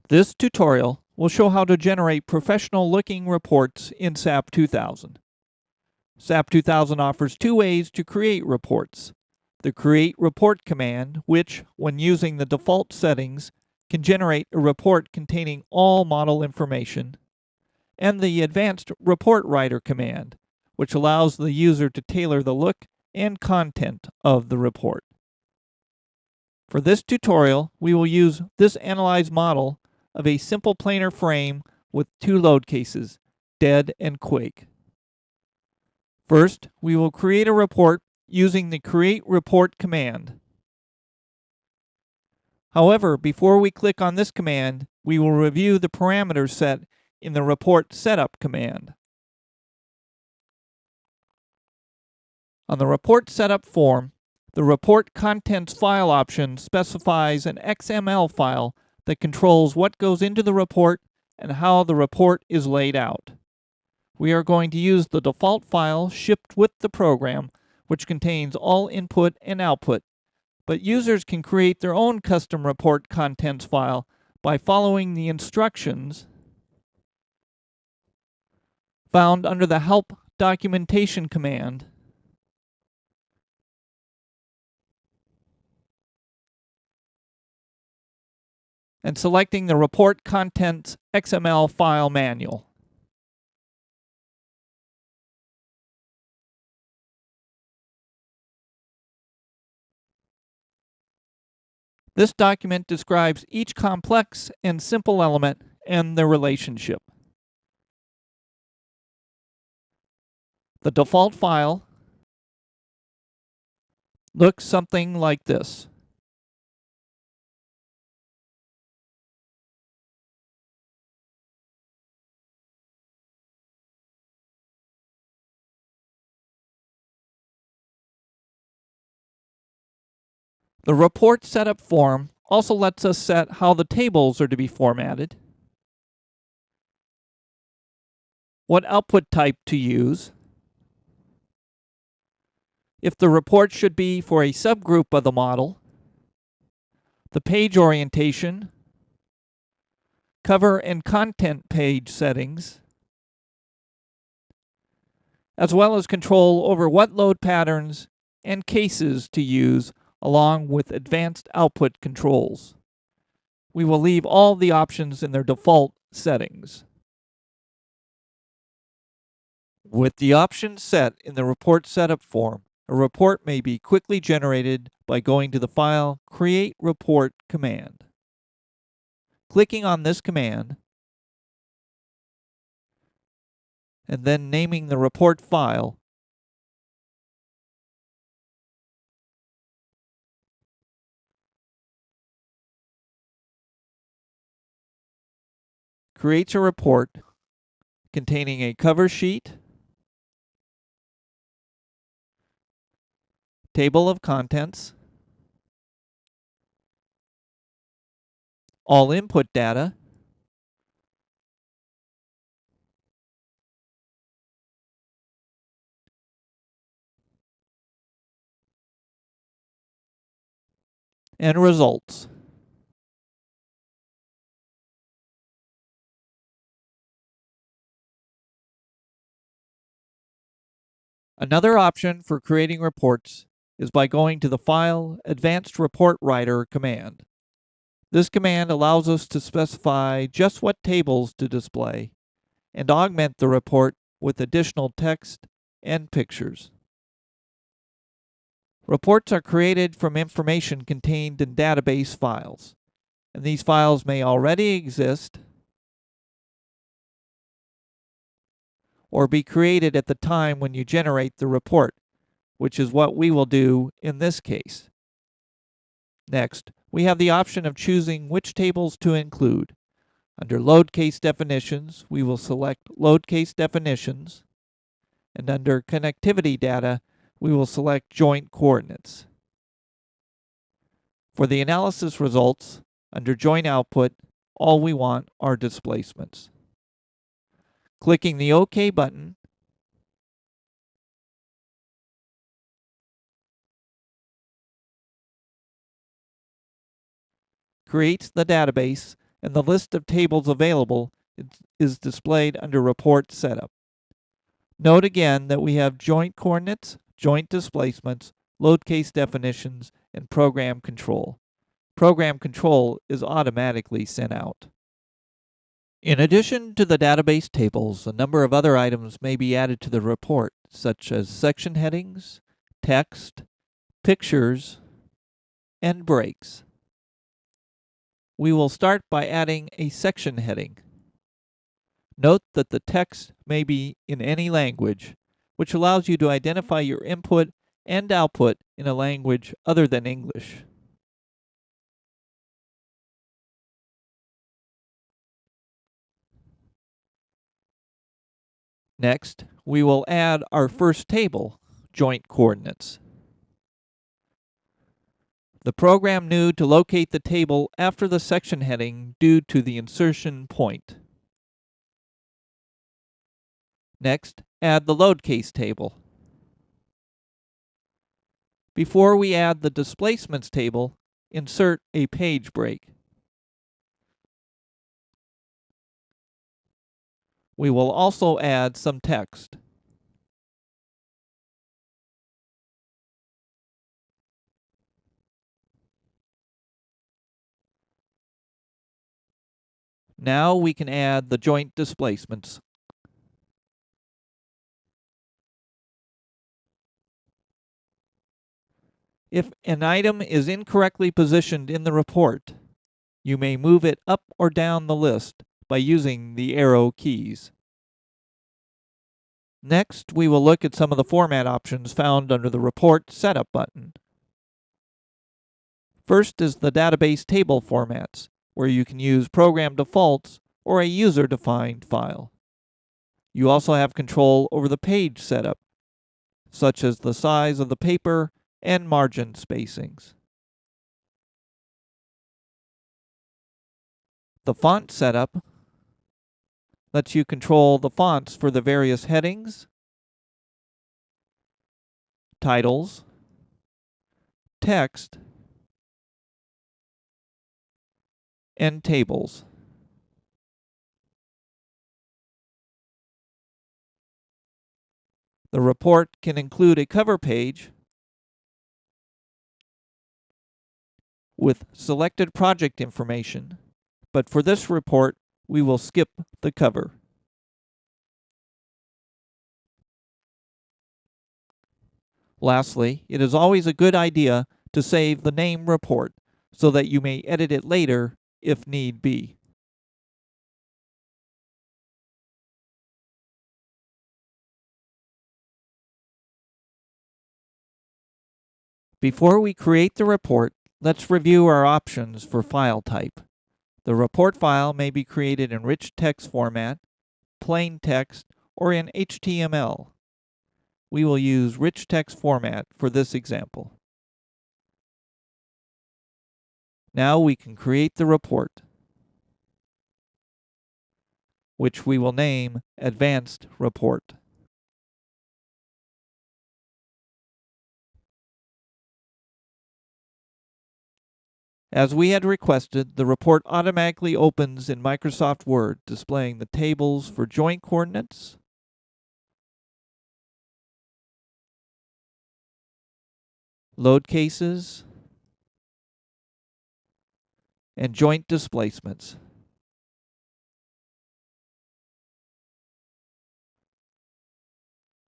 This tutorial will show how to generate professional-looking reports in SAP 2000. SAP 2000 offers two ways to create reports. The Create Report command, which, when using the default settings, can generate a report containing all model information, and the Advanced Report Writer command, which allows the user to tailor the look and content of the report. For this tutorial, we will use this analyze model of a simple planar frame with two load cases, dead and quake. First, we will create a report using the Create Report command. However, before we click on this command, we will review the parameters set in the Report Setup command. On the Report Setup form, the Report Contents File option specifies an XML file that controls what goes into the report and how the report is laid out. We are going to use the default file shipped with the program, which contains all input and output, but users can create their own custom report contents file by following the instructions found under the Help Documentation command and selecting the Report Contents XML file manual. This document describes each complex and simple element and their relationship. The default file looks something like this. The report setup form also lets us set how the tables are to be formatted, what output type to use, if the report should be for a subgroup of the model, the page orientation, cover and content page settings, as well as control over what load patterns and cases to use along with advanced output controls. We will leave all the options in their default settings. With the options set in the report setup form, a report may be quickly generated by going to the file Create Report command. Clicking on this command and then naming the report file creates a report containing a cover sheet, table of contents, all input data, and results. Another option for creating reports is by going to the File Advanced Report Writer command. This command allows us to specify just what tables to display and augment the report with additional text and pictures. Reports are created from information contained in database files, and these files may already exist or be created at the time when you generate the report, which is what we will do in this case. Next, we have the option of choosing which tables to include. Under Load Case Definitions, we will select Load Case Definitions, and under Connectivity Data, we will select Joint Coordinates. For the analysis results, under Joint Output, all we want are displacements. Clicking the OK button creates the database and the list of tables available is displayed under Report Setup. Note again that we have joint coordinates, joint displacements, load case definitions, and program control. Program control is automatically sent out. In addition to the database tables, a number of other items may be added to the report, such as section headings, text, pictures, and breaks. We will start by adding a section heading. Note that the text may be in any language, which allows you to identify your input and output in a language other than English. Next, we will add our first table, joint coordinates. The program knew to locate the table after the section heading due to the insertion point. Next, add the load case table. Before we add the displacements table, insert a page break. We will also add some text. Now we can add the joint displacements. If an item is incorrectly positioned in the report, you may move it up or down the list by using the arrow keys. Next, we will look at some of the format options found under the Report Setup button. First is the database table formats, where you can use program defaults or a user-defined file. You also have control over the page setup, such as the size of the paper and margin spacings. The font setup lets you control the fonts for the various headings, titles, text, and tables. The report can include a cover page with selected project information, but for this report, we will skip the cover. Lastly, it is always a good idea to save the name report so that you may edit it later if need be. Before we create the report, let's review our options for file type. The report file may be created in rich text format, plain text, or in HTML. We will use rich text format for this example. Now we can create the report, which we will name Advanced Report. As we had requested, the report automatically opens in Microsoft Word, displaying the tables for joint coordinates, load cases, and joint displacements.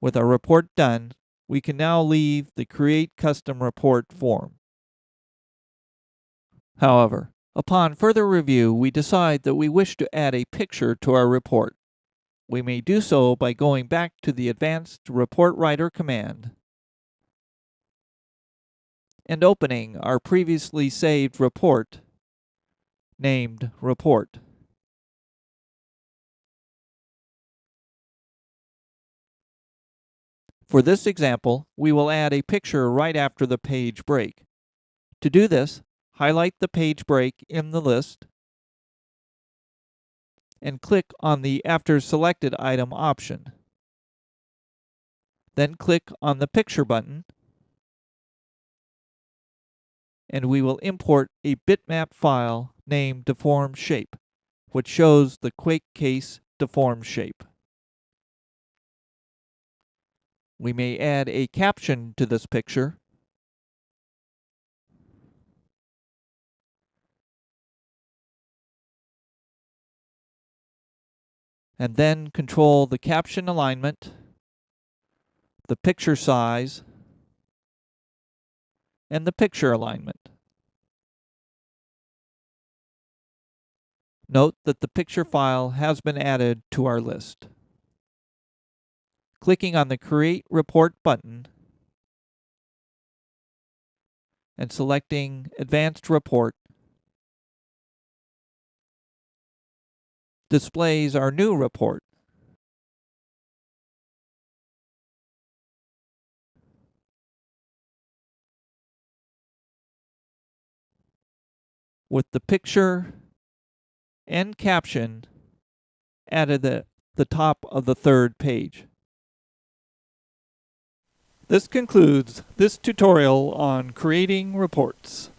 With our report done, we can now leave the Create Custom Report form. However, upon further review, we decide that we wish to add a picture to our report. We may do so by going back to the Advanced Report Writer command and opening our previously saved report named Report. For this example, we will add a picture right after the page break. To do this, highlight the page break in the list and click on the After Selected Item option. Then click on the Picture button, and we will import a bitmap file named Deform Shape which shows the quake case deformed shape. We may add a caption to this picture. And then control the caption alignment, the picture size, and the picture alignment. Note that the picture file has been added to our list. Clicking on the Create Report button and selecting Advanced Report displays our new report. With the picture and caption added at the top of the third page. This concludes this tutorial on creating reports.